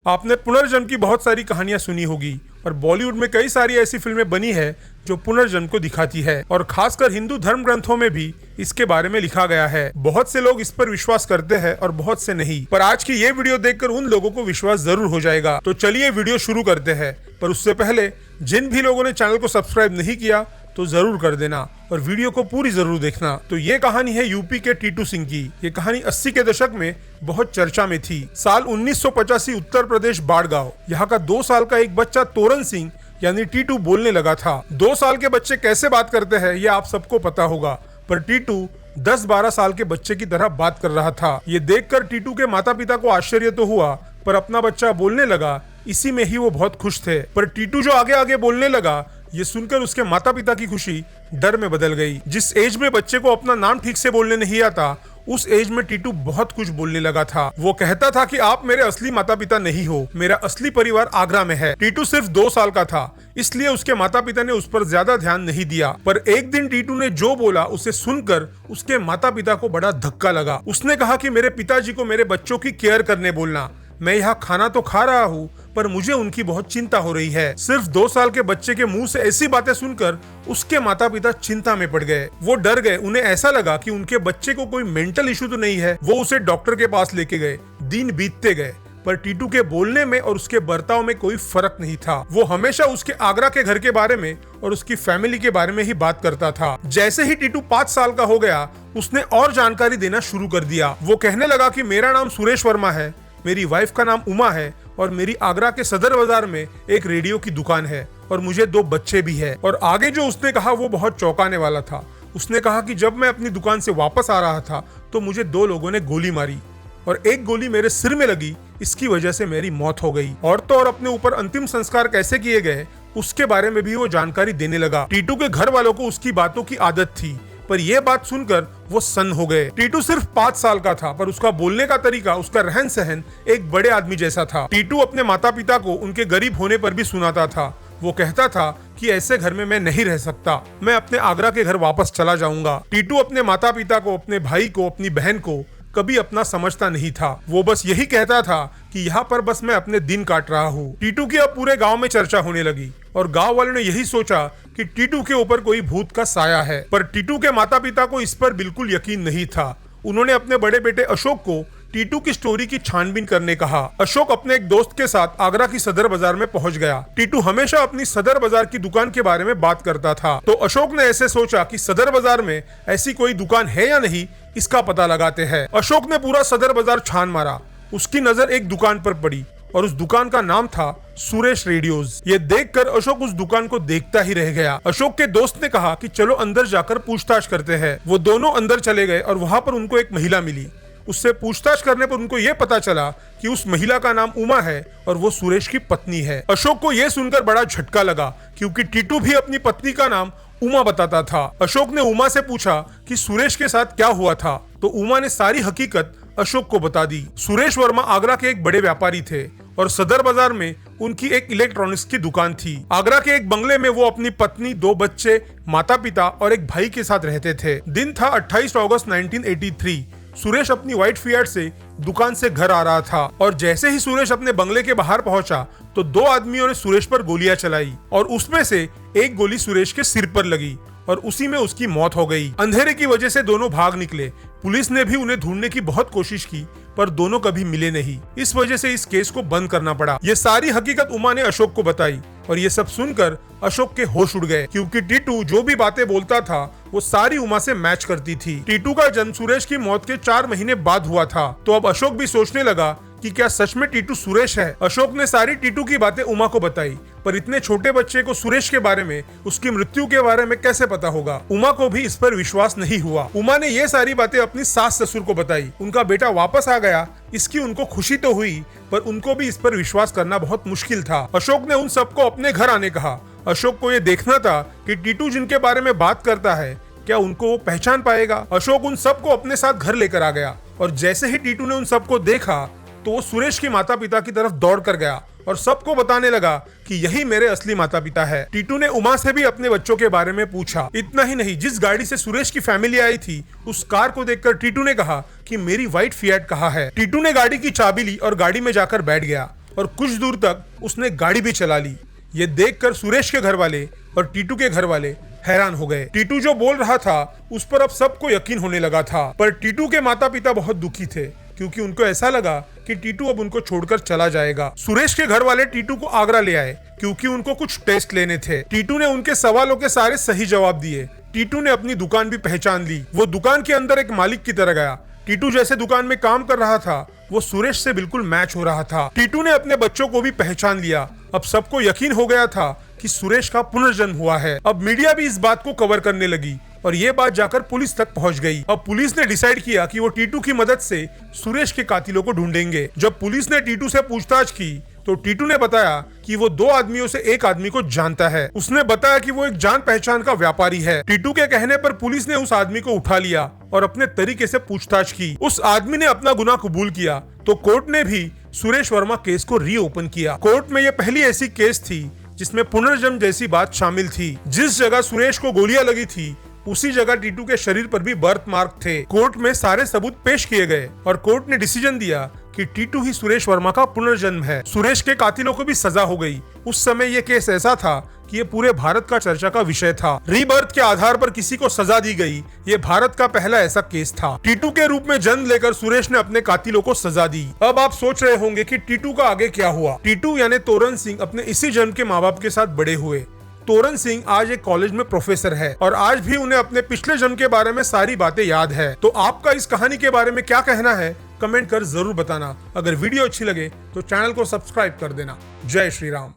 आपने पुनर्जन्म की बहुत सारी कहानियां सुनी होगी और बॉलीवुड में कई सारी ऐसी फिल्में बनी है जो पुनर्जन्म को दिखाती है और खासकर हिंदू धर्म ग्रंथों में भी इसके बारे में लिखा गया है। बहुत से लोग इस पर विश्वास करते हैं और बहुत से नहीं, पर आज की ये वीडियो देखकर उन लोगों को विश्वास जरूर हो जाएगा। तो चलिए वीडियो शुरू करते हैं, पर उससे पहले जिन भी लोगों ने चैनल को सब्सक्राइब नहीं किया तो जरूर कर देना और वीडियो को पूरी जरूर देखना। तो ये कहानी है यूपी के टीटू सिंह की। ये कहानी 80 के दशक में बहुत चर्चा में थी। साल 1985 उत्तर प्रदेश बाड़गांव। यहाँ का 2 साल का एक बच्चा तोरन सिंह यानी टीटू बोलने लगा था। 2 साल के बच्चे कैसे बात करते हैं ये आप सबको पता होगा, पर टीटू 10-12 साल के बच्चे की तरह बात कर रहा था। ये देखकर टीटू के माता पिता को आश्चर्य तो हुआ, पर अपना बच्चा बोलने लगा इसी में ही वो बहुत खुश थे। पर टीटू जो आगे आगे बोलने लगा ये सुनकर उसके माता पिता की खुशी डर में बदल गई। जिस एज में बच्चे को अपना नाम ठीक से बोलने नहीं आता, उस एज में टीटू बहुत कुछ बोलने लगा था। वो कहता था कि आप मेरे असली माता पिता नहीं हो, मेरा असली परिवार आगरा में है। टीटू सिर्फ 2 साल का था, इसलिए उसके माता पिता ने उस पर ज्यादा ध्यान नहीं दिया। पर एक दिन टीटू ने जो बोला उसे सुनकर उसके माता पिता को बड़ा धक्का लगा। उसने कहा कि मेरे पिताजी को मेरे बच्चों की केयर करने बोलना। मैं यहाँ खाना तो खा रहा हूँ, पर मुझे उनकी बहुत चिंता हो रही है। सिर्फ 2 साल के बच्चे के मुंह से ऐसी बातें सुनकर उसके माता पिता चिंता में पड़ गए। वो डर गए। उन्हें ऐसा लगा कि उनके बच्चे को कोई मेंटल इशू तो नहीं है। वो उसे डॉक्टर के पास लेके गए। दिन बीतते गए, पर टीटू के बोलने में और उसके बर्ताव में कोई फर्क नहीं था। वो हमेशा उसके आगरा के घर के बारे में और उसकी फैमिली के बारे में ही बात करता था। जैसे ही टीटू 5 साल का हो गया, उसने और जानकारी देना शुरू कर दिया। वो कहने लगा कि मेरा नाम सुरेश वर्मा है, मेरी वाइफ का नाम उमा है और मेरी आगरा के सदर बाजार में एक रेडियो की दुकान है और मुझे 2 बच्चे भी है। और आगे जो उसने कहा वो बहुत चौंकाने वाला था। उसने कहा कि जब मैं अपनी दुकान से वापस आ रहा था तो मुझे 2 लोगों ने गोली मारी और एक गोली मेरे सिर में लगी। इसकी वजह से मेरी मौत हो गई। और तो और अपने ऊपर अंतिम संस्कार कैसे किए गए उसके बारे में भी वो जानकारी देने लगा। टीटू के घर वालों को उसकी बातों की आदत थी, पर यह बात सुनकर वो सन्न हो गए। टीटू सिर्फ 5 साल का था, पर उसका बोलने का तरीका, उसका रहन सहन एक बड़े आदमी जैसा था। टीटू अपने माता पिता को उनके गरीब होने पर भी सुनाता था। वो कहता था कि ऐसे घर में मैं नहीं रह सकता, मैं अपने आगरा के घर वापस चला जाऊंगा। टीटू अपने माता पिता को, अपने भाई को, अपनी बहन को कभी अपना समझता नहीं था। वो बस यही कहता था कि यहाँ पर बस मैं अपने दिन काट रहा हूँ। टीटू की अब पूरे गांव में चर्चा होने लगी और गांव वालों ने यही सोचा कि टीटू के ऊपर कोई भूत का साया है। पर टीटू के माता पिता को इस पर बिल्कुल यकीन नहीं था। उन्होंने अपने बड़े बेटे अशोक को टीटू की स्टोरी की छानबीन करने कहा। अशोक अपने एक दोस्त के साथ आगरा की सदर बाजार में पहुंच गया। टीटू हमेशा अपनी सदर बाजार की दुकान के बारे में बात करता था, तो अशोक ने ऐसे सोचा कि सदर बाजार में ऐसी कोई दुकान है या नहीं, इसका पता लगाते हैं। अशोक ने पूरा सदर बाजार छान मारा। उसकी नजर एक दुकान पर पड़ी और उस दुकान का नाम था सुरेश रेडियोज। ये देखकर अशोक उस दुकान को देखता ही रह गया। अशोक के दोस्त ने कहा कि चलो अंदर जाकर पूछताछ करते हैं। वो दोनों अंदर चले गए और वहां पर उनको एक महिला मिली। उससे पूछताछ करने पर उनको ये पता चला कि उस महिला का नाम उमा है और वो सुरेश की पत्नी है। अशोक को ये सुनकर बड़ा झटका लगा, क्योंकि टीटू भी अपनी पत्नी का नाम उमा बताता था। अशोक ने उमा से पूछा कि सुरेश के साथ क्या हुआ था, तो उमा ने सारी हकीकत अशोक को बता दी। सुरेश वर्मा आगरा के एक बड़े व्यापारी थे और सदर बाजार में उनकी एक इलेक्ट्रॉनिक्स की दुकान थी। आगरा के एक बंगले में वो अपनी पत्नी, 2 बच्चे, माता पिता और एक भाई के साथ रहते थे। दिन था 28 अगस्त 1983। सुरेश अपनी व्हाइट फिएट से दुकान से घर आ रहा था और जैसे ही सुरेश अपने बंगले के बाहर पहुंचा तो 2 आदमियों ने सुरेश पर गोलियां चलाई और उसमें से एक गोली सुरेश के सिर पर लगी और उसी में उसकी मौत हो गई। अंधेरे की वजह से दोनों भाग निकले। पुलिस ने भी उन्हें ढूंढने की बहुत कोशिश की, पर दोनों कभी मिले नहीं। इस वजह से इस केस को बंद करना पड़ा। ये सारी हकीकत उमा ने अशोक को बताई और ये सब सुनकर अशोक के होश उड़ गए, क्योंकि टीटू जो भी बातें बोलता था वो सारी उमा से मैच करती थी। टीटू का जन्म सुरेश की मौत के 4 महीने बाद हुआ था, तो अब अशोक भी सोचने लगा कि क्या सच में टीटू सुरेश है। अशोक ने सारी टीटू की बातें उमा को बताई, पर इतने छोटे बच्चे को सुरेश के बारे में, उसकी मृत्यु के बारे में कैसे पता होगा। उमा को भी इस पर विश्वास नहीं हुआ। उमा ने ये सारी बातें अपनी सास ससुर को बताई। उनका बेटा वापस आ गया, इसकी उनको खुशी तो हुई, पर उनको भी इस पर विश्वास करना बहुत मुश्किल था। अशोक ने उन सबको अपने घर आने कहा। अशोक को ये देखना था कि टीटू जिनके बारे में बात करता है क्या उनको वो पहचान पाएगा। अशोक उन सबको अपने साथ घर लेकर आ गया और जैसे ही टीटू ने उन सबको देखा तो वो सुरेश के माता पिता की तरफ दौड़ कर गया और सबको बताने लगा कि यही मेरे असली माता पिता है। टीटू ने उमा से भी अपने बच्चों के बारे में पूछा। इतना ही नहीं, जिस गाड़ी से सुरेश की फैमिली आई थी उस कार को देखकर टीटू ने कहा कि मेरी व्हाइट फिएट कहाँ है। टीटू ने गाड़ी की चाबी ली और गाड़ी में जाकर बैठ गया और कुछ दूर तक उसने गाड़ी भी चला ली। ये देखकर सुरेश के घर वाले और टीटू के घर वाले हैरान हो गए। टीटू जो बोल रहा था उस पर अब सबको यकीन होने लगा था, पर टीटू के माता पिता बहुत दुखी थे क्योंकि उनको ऐसा लगा कि टीटू अब उनको छोड़कर चला जाएगा। सुरेश के घर वाले टीटू को आगरा ले आए क्योंकि उनको कुछ टेस्ट लेने थे। टीटू ने उनके सवालों के सारे सही जवाब दिए। टीटू ने अपनी दुकान भी पहचान ली। वो दुकान के अंदर एक मालिक की तरह गया। टीटू जैसे दुकान में काम कर रहा था वो सुरेश से बिल्कुल मैच हो रहा था। टीटू ने अपने बच्चों को भी पहचान लिया। अब सबको यकीन हो गया था कि सुरेश का पुनर्जन्म हुआ है। अब मीडिया भी इस बात को कवर करने लगी और ये बात जाकर पुलिस तक पहुंच गई। अब पुलिस ने डिसाइड किया कि वो टीटू की मदद से सुरेश के कातिलों को ढूंढेंगे। जब पुलिस ने टीटू से पूछताछ की तो टीटू ने बताया कि वो 2 आदमियों से एक आदमी को जानता है। उसने बताया कि वो एक जान पहचान का व्यापारी है। टीटू के कहने पर पुलिस ने उस आदमी को उठा लिया और अपने तरीके से पूछताछ की। उस आदमी ने अपना गुनाह कबूल किया तो कोर्ट ने भी सुरेश वर्मा केस को रीओपन किया। कोर्ट में ये पहली ऐसी केस थी जिसमें पुनर्जन्म जैसी बात शामिल थी। जिस जगह सुरेश को गोलियां लगी थी उसी जगह टीटू के शरीर पर भी बर्थ मार्क थे। कोर्ट में सारे सबूत पेश किए गए और कोर्ट ने डिसीजन दिया कि टीटू ही सुरेश वर्मा का पुनर्जन्म है। सुरेश के कातिलों को भी सजा हो गई। उस समय ये केस ऐसा था कि ये पूरे भारत का चर्चा का विषय था। रीबर्थ के आधार पर किसी को सजा दी गई, ये भारत का पहला ऐसा केस था। टीटू के रूप में जन्म लेकर सुरेश ने अपने कातिलों को सजा दी। अब आप सोच रहे होंगे कि टीटू का आगे क्या हुआ। टीटू यानी तोरण सिंह अपने इसी जन्म के माँ बाप के साथ बड़े हुए। तोरण सिंह आज एक कॉलेज में प्रोफेसर है और आज भी उन्हें अपने पिछले जन्म के बारे में सारी बातें याद है। तो आपका इस कहानी के बारे में क्या कहना है कमेंट कर जरूर बताना। अगर वीडियो अच्छी लगे तो चैनल को सब्सक्राइब कर देना। जय श्री राम।